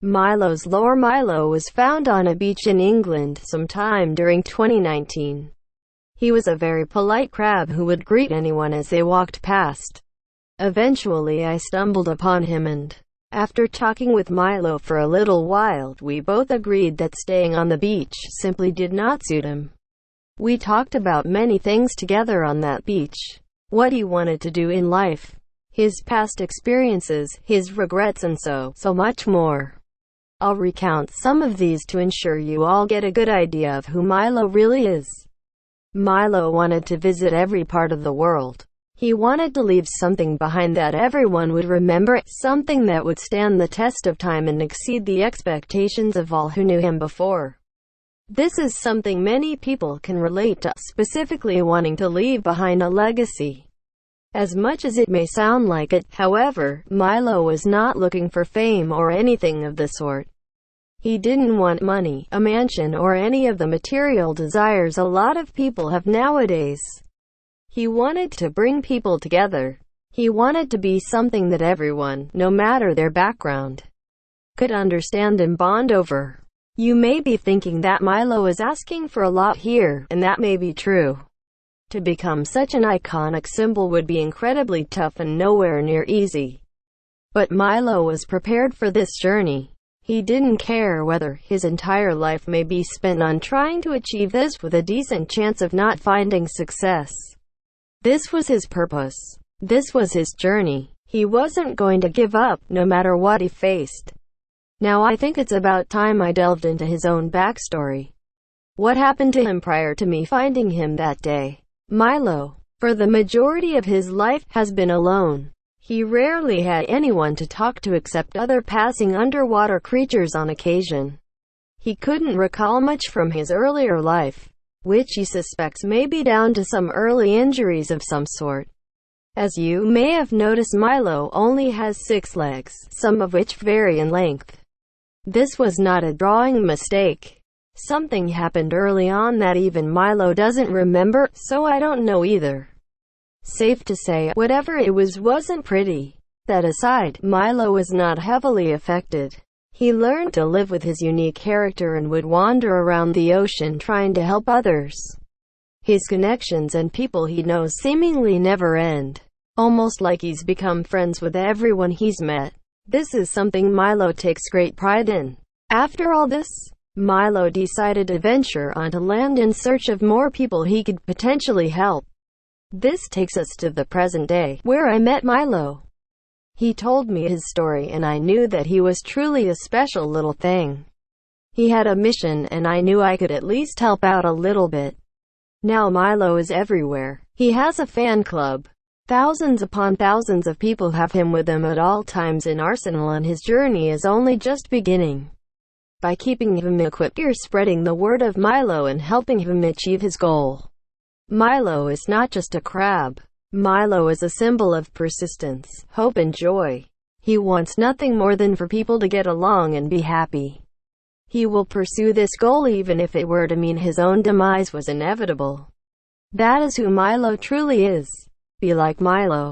Milo's lore. Milo was found on a beach in England sometime during 2019. He was a very polite crab who would greet anyone as they walked past. Eventually I stumbled upon him and, after talking with Milo for a little while, we both agreed that staying on the beach simply did not suit him. We talked about many things together on that beach. What he wanted to do in life, his past experiences, his regrets, and so much more. I'll recount some of these to ensure you all get a good idea of who Milo really is. Milo wanted to visit every part of the world. He wanted to leave something behind that everyone would remember, something that would stand the test of time and exceed the expectations of all who knew him before. This is something many people can relate to, specifically wanting to leave behind a legacy. As much as it may sound like it, however, Milo was not looking for fame or anything of the sort. He didn't want money, a mansion, or any of the material desires a lot of people have nowadays. He wanted to bring people together. He wanted to be something that everyone, no matter their background, could understand and bond over. You may be thinking that Milo is asking for a lot here, and that may be true. To become such an iconic symbol would be incredibly tough and nowhere near easy. But Milo was prepared for this journey. He didn't care whether his entire life may be spent on trying to achieve this with a decent chance of not finding success. This was his purpose. This was his journey. He wasn't going to give up, no matter what he faced. Now I think it's about time I delved into his own backstory. What happened to him prior to me finding him that day? Milo, for the majority of his life, has been alone. He rarely had anyone to talk to except other passing underwater creatures on occasion. He couldn't recall much from his earlier life, which he suspects may be down to some early injuries of some sort. As you may have noticed, Milo only has 6 legs, some of which vary in length. This was not a drawing mistake. Something happened early on that even Milo doesn't remember, so I don't know either. Safe to say, whatever it was wasn't pretty. That aside, Milo was not heavily affected. He learned to live with his unique character and would wander around the ocean trying to help others. His connections and people he knows seemingly never end. Almost like he's become friends with everyone he's met. This is something Milo takes great pride in. After all this, Milo decided to venture onto land in search of more people he could potentially help. This takes us to the present day, where I met Milo. He told me his story and I knew that he was truly a special little thing. He had a mission and I knew I could at least help out a little bit. Now Milo is everywhere. He has a fan club. Thousands upon thousands of people have him with them at all times in arsenal, and his journey is only just beginning. By keeping him equipped, you're spreading the word of Milo and helping him achieve his goal. Milo is not just a crab. Milo is a symbol of persistence, hope, and joy. He wants nothing more than for people to get along and be happy. He will pursue this goal even if it were to mean his own demise was inevitable. That is who Milo truly is. Be like Milo.